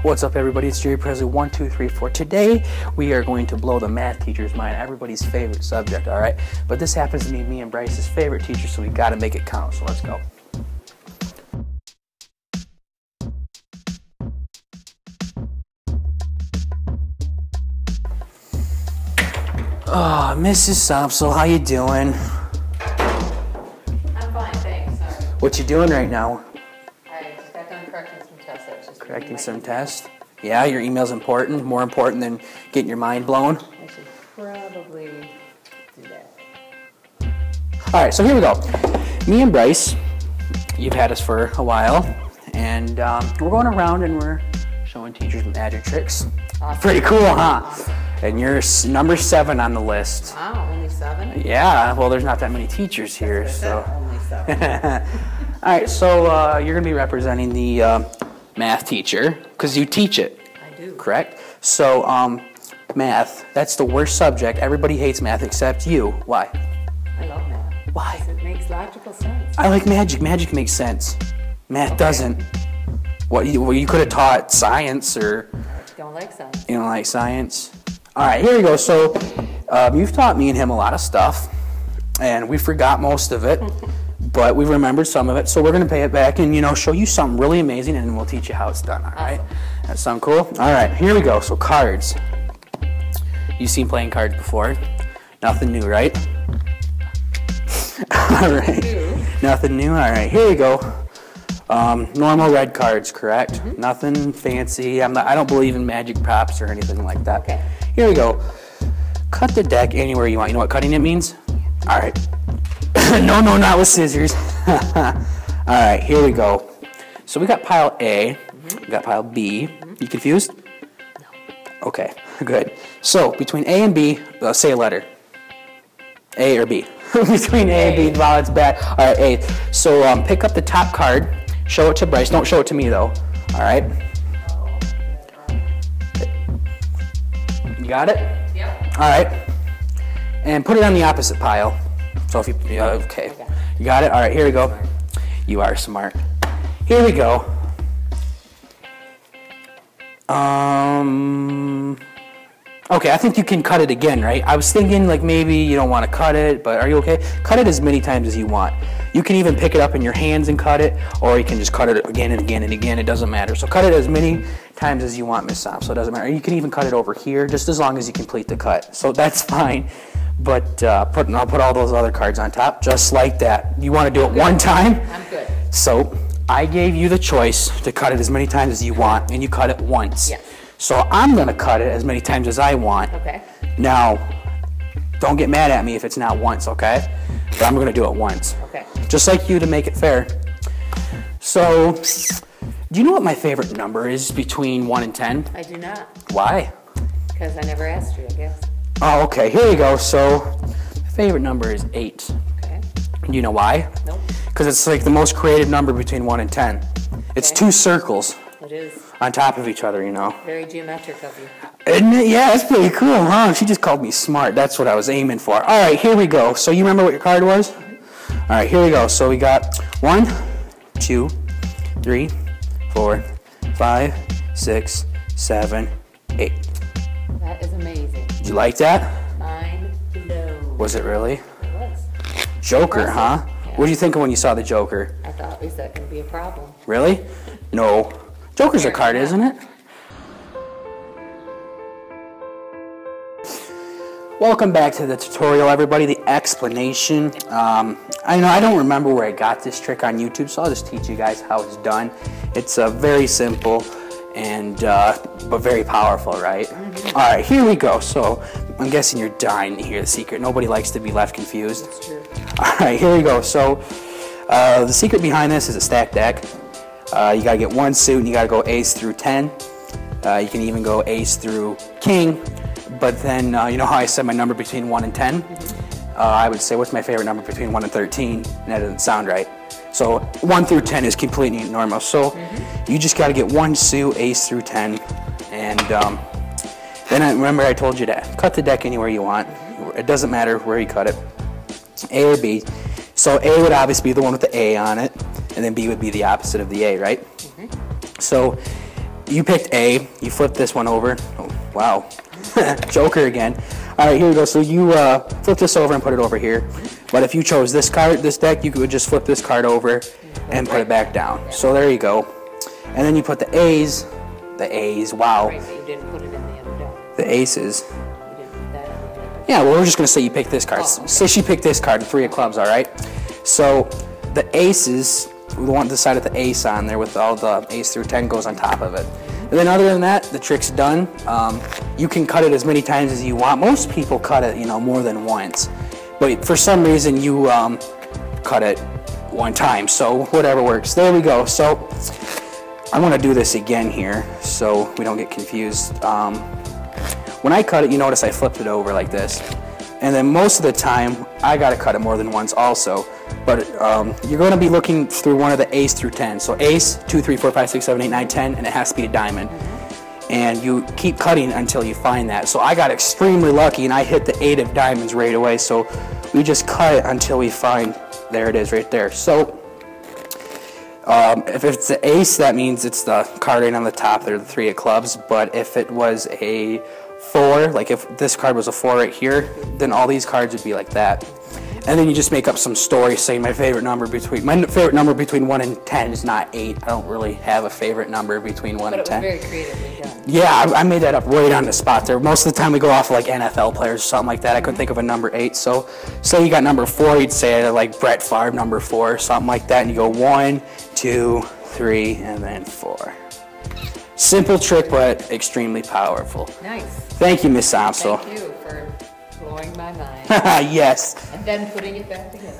What's up, everybody? It's Jerry Presley 1234. Today we are going to blow the math teacher's mind, everybody's favorite subject, all right? But this happens to be me and Bryce's favorite teacher, so we got to make it count. So let's go. Oh, Mrs. Somsel, how you doing? I'm fine, thanks. Sorry. What you doing right now? I just got done correcting some tests. Correcting some tests? Yeah, your email's important, more important than getting your mind blown. I should probably do that. All right, so here we go. Me and Bryce, you've had us for a while, and we're going around and we're showing teachers magic tricks. Awesome. Pretty cool, huh? Awesome. And you're number 7 on the list. Wow, only 7? Yeah, well, there's not that many teachers here, so. Only 7. All right, so you're going to be representing the math teacher, because you teach it. I do. Correct? So, math, that's the worst subject. Everybody hates math except you. Why? I love math. Why? Because it makes logical sense. I like magic. Magic makes sense. Math doesn't. Well, you could have taught science, or Don't like science. you don't like science. All right, here we go. So, you've taught me and him a lot of stuff, and we forgot most of it, but we remembered some of it. So we're going to pay it back and, show you something really amazing, and we'll teach you how it's done, all right? That sound cool? All right, here we go. So cards. You've seen playing cards before. Nothing new, right? All right. Nothing new? All right, here we go. Normal red cards, correct? Nothing fancy. I don't believe in magic props or anything like that. Okay. Here we go. Cut the deck anywhere you want. You know what cutting it means? All right. No, not with scissors. All right, here we go. So we got pile A. We got pile B. You confused? No. Okay, good. So between A and B, say a letter. A or B. Between A and B, wow, it's bad. All right, A. So pick up the top card. Show it to Bryce. Don't show it to me, though. All right? You got it? Yep. All right. And put it on the opposite pile. So if you, okay. You got it? All right, here we go. You are smart. Here we go. Okay, I think you can cut it again, right? I was thinking like maybe you don't want to cut it, but are you okay? Cut it as many times as you want. You can even pick it up in your hands and cut it, or you can just cut it again and again and again. It doesn't matter. So cut it as many times as you want, Ms. Somsel. So it doesn't matter. You can even cut it over here, just as long as you complete the cut. So that's fine. But I'll put all those other cards on top, just like that. You want to do it one time? I'm good. So I gave you the choice to cut it as many times as you want, and you cut it once. Yes. So I'm going to cut it as many times as I want. Okay. Now, don't get mad at me if it's not once, okay? But I'm going to do it once. Okay. Just like you, to make it fair. So, do you know what my favorite number is between 1 and 10? I do not. Why? Because I never asked you, I guess. Oh, okay. Here you go. So, my favorite number is 8. Okay. Do you know why? Nope. Because it's like the most creative number between 1 and 10. It's Okay. 2 circles It is. on top of each other, Very geometric of you. Isn't it? Yeah, that's pretty cool, huh? She just called me smart. That's what I was aiming for. All right, here we go. So you remember what your card was? All right, here we go. So we got 1, 2, 3, 4, 5, 6, 7, 8. That is amazing. Did you like that? Mind blown. Was it really? It was. Joker, huh? Yeah. What did you think of when you saw the Joker? I thought, is that going to be a problem? Really? No. Joker's a card, isn't it? Welcome back to the tutorial, everybody. The explanation. I don't remember where I got this trick on YouTube, so I'll just teach you guys how it's done. It's very simple and but very powerful, right? All right, here we go. So I'm guessing you're dying to hear the secret. Nobody likes to be left confused. That's true. All right, here we go. So the secret behind this is a stack deck. You gotta get 1 suit, and you gotta go ace through 10. You can even go ace through king. But then, you know how I said my number between 1 and 10? I would say, what's my favorite number between 1 and 13? And that doesn't sound right. So 1 through 10 is completely normal. So you just got to get 1 suit, ace through 10. And then remember I told you to cut the deck anywhere you want. It doesn't matter where you cut it. A or B. So A would obviously be the one with the A on it. And then B would be the opposite of the A, right? So you picked A. You flip this one over. Oh, wow. Joker again. All right, here we go. So you flip this over and put it over here. But if you chose this card, this deck, you could just flip this card over and put it back down. So there you go. And then you put the A's. The A's, wow. Right, but you didn't put it in the other deck. The aces. You didn't put that in the other deck. Yeah, well, we're just going to say you picked this card. Oh, okay. Say she picked this card, the 3 of clubs, all right? So the aces, the one decided the ace on there with all the ace through 10 goes on top of it. And then other than that, the trick's done. You can cut it as many times as you want. Most people cut it, more than once. But for some reason, you cut it one time. So whatever works. There we go. So I want to do this again here so we don't get confused. When I cut it, you notice I flipped it over like this. And then most of the time, I got to cut it more than once also. But you're going to be looking through one of the ace through 10. So ace, 2, 3, 4, 5, 6, 7, 8, 9, 10, and it has to be a diamond. And you keep cutting until you find that. So I got extremely lucky and I hit the 8 of diamonds right away. So we just cut it until we find, there it is right there. So if it's the ace, that means it's the card right on the top there, the 3 of clubs. But if it was a 4, like if this card was a 4 right here, then all these cards would be like that. And then you just make up some story saying my favorite number between 1 and 10 is not 8. I don't really have a favorite number between 1 and 10. But it was very creatively done. Yeah, I made that up right on the spot there. Most of the time we go off of like NFL players or something like that. I couldn't think of a number 8. So say you got number 4, you'd say like Brett Favre number 4 or something like that. And you go 1, 2, 3, and then 4. Simple trick, but extremely powerful. Nice. Thank you, Ms. Somsel. Thank you for blowing my mind. Yes. And then putting it back together.